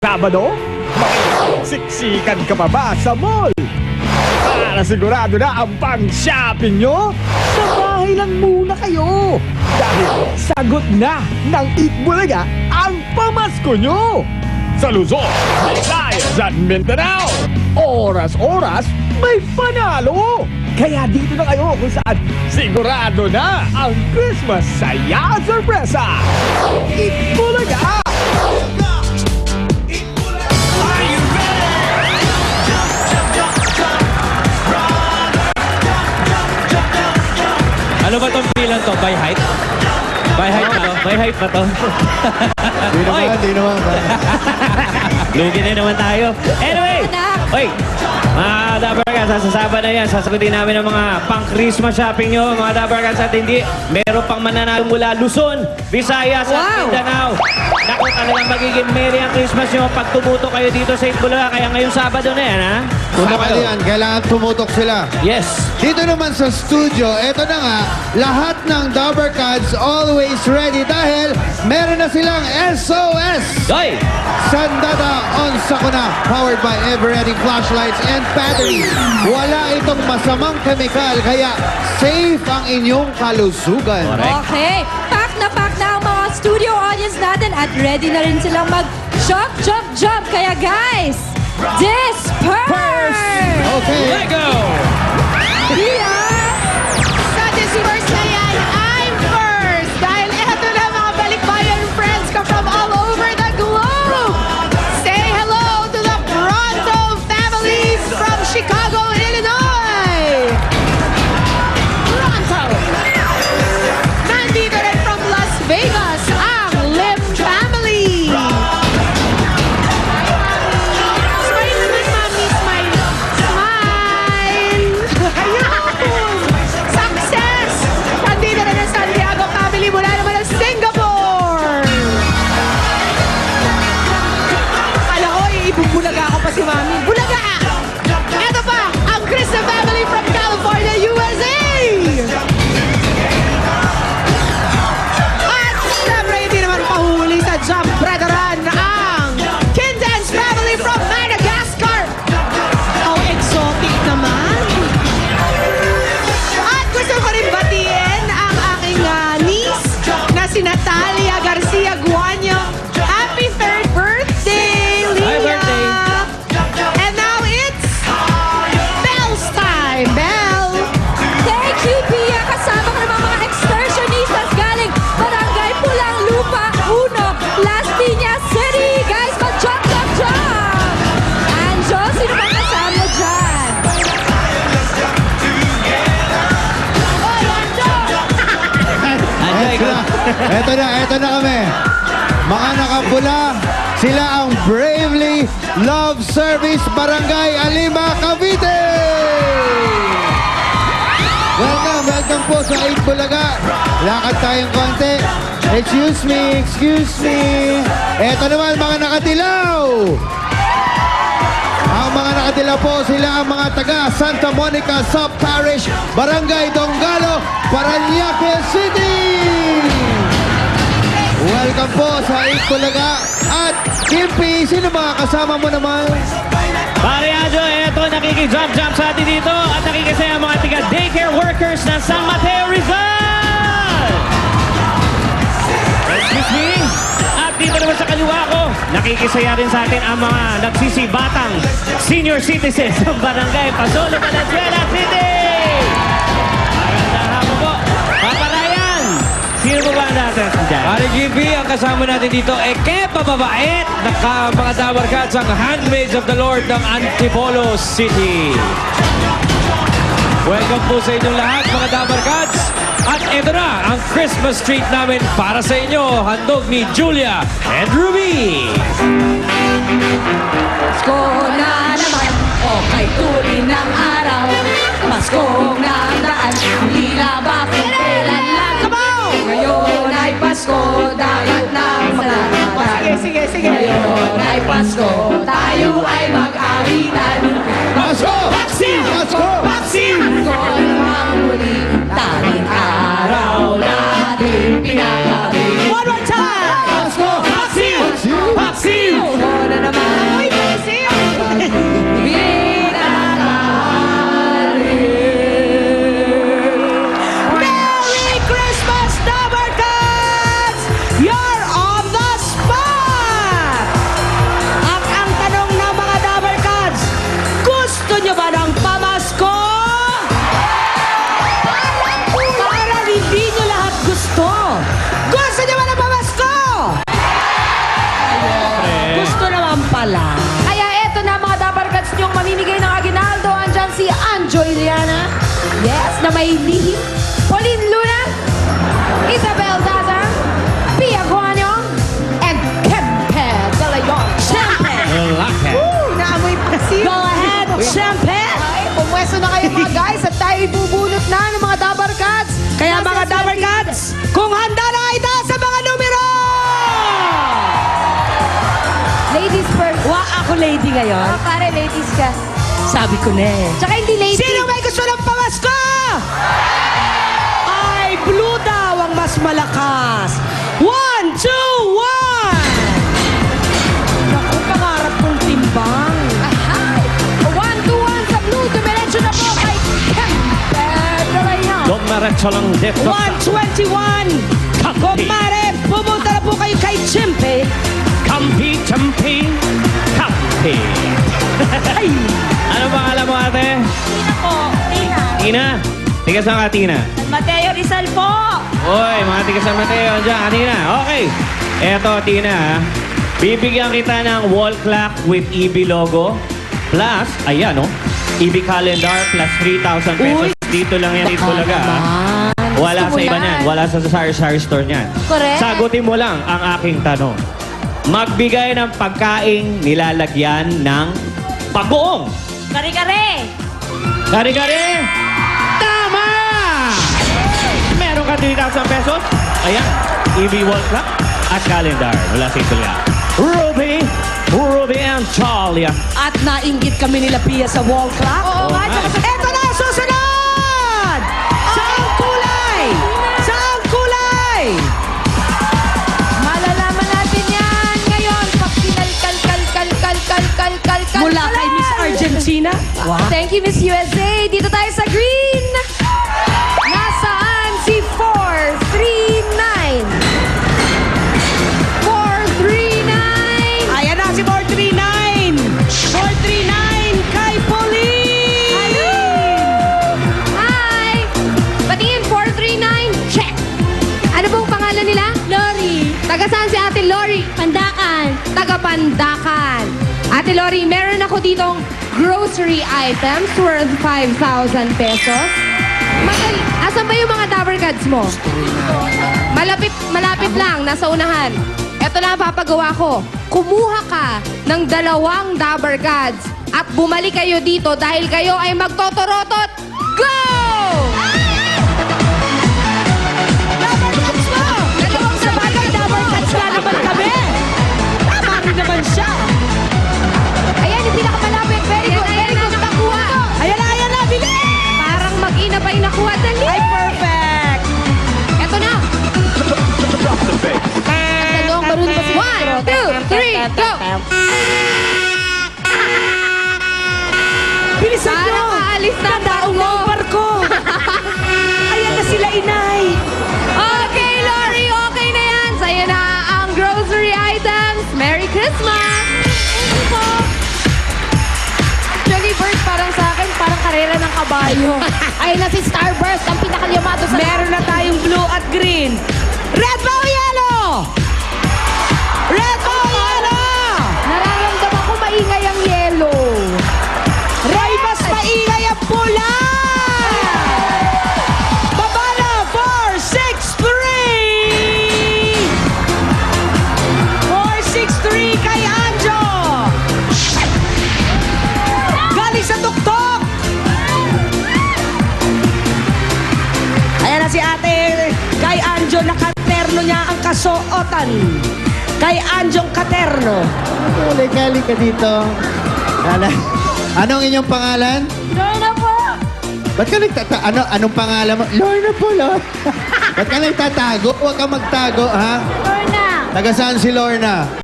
Sabado, siksikan ka pa ba sa mall? Para sigurado na ang pang-shopping nyo, sa bahay lang muna kayo. Dahil sagot na ng Eat Bulaga ang pamasko nyo. Sa Luzon, Visayas at Mindanao, oras-oras may panalo. Kaya dito na kayo kung saan sigurado na ang Christmas saya at sorpresa. Eat Bulaga! Ano ba itong bilang to? By height? By height ba to? By height ba to? Di naman. Lugi na naman tayo. Anyway! Oy! Mga Dabarkans, sasasaba na yan. Sasagutin namin ang mga pang-Christmas shopping nyo. Mga Dabarkans at hindi. Meron pang mananalo mula Luzon, Visayas at Mindanao. Naku, talagang magiging merry ang Christmas nyo pag tumutok kayo dito sa Itbulaga. Kaya ngayong Sabado na yan, ha? Sabado yan, kailangan tumutok sila. Yes! Dito naman sa studio, eto na nga, lahat ng Dabarkads always ready dahil meron na silang SOS! Oy! Sandata on Sakuna, powered by ever-ready flashlights and batteries. Wala itong masamang kemikal, kaya safe ang inyong kalusugan. Okay, pack na ang mga studio audience natin at ready na rin silang mag-jump, jump, jump. Kaya guys, disperse! Okay. Let go! Sa Disperse na yan, I'm first! Dahil eto na mga balikbayan friends ko from all over the globe! Say hello to the Pronto families from Chicago, Illinois! Pronto! Nandito rin from Las Vegas, ang Lim family! Smile naman, mami, smile! Smile! Ayun! Success! Nandito na ng Santiago family mula naman ng Singapore! Kala ko, ibubulaga ako pa si mami. Bulaga! Ito pa, ang Krista family from California, USA! At syempre, hindi naman pahuli sa jump brotherhan ang Kindens family from Madagascar! How exotic naman! At gusto ko rin batiin ang aking niece na si Natalia Garcia Guanyo. Happy third birthday, Leah! Happy birthday! And now it's Belle's time! Belle! Thank you, Pia. Kasama ko naman mga excursionistas galing Barangay Pulang Lupa 1, Las Piñas City. Guys, mag-jump, jump, jump! Anjo, sino bang kasama dyan? Oy, Anjo! Eto na kami. Mga nakapula, sila ang Bravely Love Service Barangay Alima, Cavite! Welcome po sa 8 Bulaga. Lakad tayong konti. Excuse me. Eto naman, mga nakatilaw. Ang mga nakatilaw po, sila ang mga taga Santa Monica Sub Parish, Barangay Dongalo, Parañaque City! Welcome po sa 8 Bulaga. At Kimpi, sino mga kasama mo naman? Pare Adjo, eto nakikijump-jump sa atin dito at nakikisaya ang mga tiga-daycare workers ng San Mateo Rizal! Excuse me! At dito naman sa kaliwa ko, nakikisaya rin sa atin ang mga nagsisibatang senior citizens ng Barangay Pasolo, Valenzuela City! Magandang hapon po! Papa Ryan! Sino po ba ang natin dyan? Pare GB, ang kasama natin dito, Kepa Babait, mga Dabarkads, ang Handmaids of the Lord ng Antipolo City. Welcome po sa inyong lahat, mga Dabarkads. At ito na, ang Christmas treat namin para sa inyo, handog ni Julia and Ruby. Pasko na naman, okay tuloy ng araw. Pasko na ang daan, hindi na ba kung kailan lang. Ngayon ay Pasko, dapat na malalatan. Sige. Ngayon ay Pasko, tayo ay mag-awitan. Pasko! Paksiw! Pasko! Paksiw! Pasko ang muli, tanging araw natin pinakabit. One more time! Pasko! Paksiw! Paksiw! Paksiw! Pasko na naman. pala. Kaya eto na mga dabarkats niyong mamimigay ng aginaldo. Andyan si Anjo Iliana. Yes, na may lihim. Pauline Luna. Isabel Daza. Pia Guanyo. And Kempe De Leon. Laki. Naamoy pasin. Go ahead, champion! Ay, pumwesto na kayo mga guys at tayo ibubunot na ng mga dabarkats. Kaya mga Dabarkats, kung handa na itaas sa mga numero! Ladies first. Wa ako lady ngayon. Pare, ladies ka. Sabi ko na eh. Tsaka hindi lady. Sino may gusto ng pamasko? Ay, blue daw ang mas malakas. 1, 2, 1! Naku, pangarap kong timbang. Ahay! 1-2-1 sa blue. Dumiretso na po kay Kempe De Leon. Dumiretso lang dito. 121! Kumare, pumunta na po kayo kay Chimpe. Kampi, champi, kampi. Ay! Ano pangalan mo, ate? Tina po, Tina. Tina? Tiga saan ka, Tina? Mateo Rizal po. Oy, mga tiga San Mateo, andyan, Tina. Okay. Eto, Tina, ha? Bibigyan kita ng wall clock with EB logo. Plus, ayan, oh. EB calendar plus 3,000 pesos. Uy! Dito lang yan, dito lang, ha? Gusto Wala mo sa iba yan. niyan. Wala sa sari-sari store niyan. Correct. Sagutin mo lang ang aking tanong. Magbigay ng pagkaing nilalagyan ng bagoong. Kare-kare. Kari-kari! Tama! Meron ka 3,000 pesos. Ayan, EB wall clock at calendar. Mula sa Italia. Ruby and Charlie. At nainggit kami nila Pia sa wall clock. Oo nga, tsaka sa- Eto na, susunod! Saan kulay? Saan kulay? Malalaman natin yan ngayon. Pag kal. Mula kay Miss Argentina. Wow. Thank you, Miss USA. Dito tayo sa green. Nasaan si 439? 439. Ayan na si 439. 439 kay Pauline. Hi! Patingin, 439. Check. Ano pong pangalan nila? Lori. Taga saan si Ate Lori? Pandakan. Taga Pandakan. Ate Lori, meron ako ditong grocery items worth 5,000 pesos. Asan ba yung mga Dabarkads mo? Malapit lang, nasa unahan. Ito na ang papagawa ko. Kumuha ka ng 2 Dabarkads at bumalik kayo dito dahil kayo ay magtotorotot. Go! Dabarkats mo! Dalawang Sa bagay, Dabarkats nga naman kami. Tama rin naman siya. Ayan, yung pinakamalapit. Very good. Very good. Nakuha. Ayan na, bilis! Parang mag-ina pa yung nakuha. Dali! Ay, perfect! Eto na. Tanong, marunong ba si 1, 2, 3, go! Bilisan nyo! Parang aalis na ang Tataong na mo. ang barko! Ayan na sila, inay! Okay, Lori, okay na yan. Sa'yo na ang grocery items. Merry Christmas! Thank you po. Actually, Bert, parang sa akin, parang karera ng kabayo. Ayun na si Starburst, ang pinakalyamado sa... Meron na tayong blue at green. Red ba o yellow? Red ba o yellow? Nararamdaman ko maingay ang yellow. Ray, mas maingay ang pula! Baba na, 463! 463 kay Anjo! Galing sa tuktok! Ayan na si ate kay Anjo, nakaterno niya ang kasuotan. Kay Anjong katerno. Kali ka dito. Anong inyong pangalan? Lorna po! Ba't ka anong pangalan mo? Lorna po, Lorna. Ba't ka nagtatago? Huwag ka magtago, ha? Lorna! Taga saan si Lorna?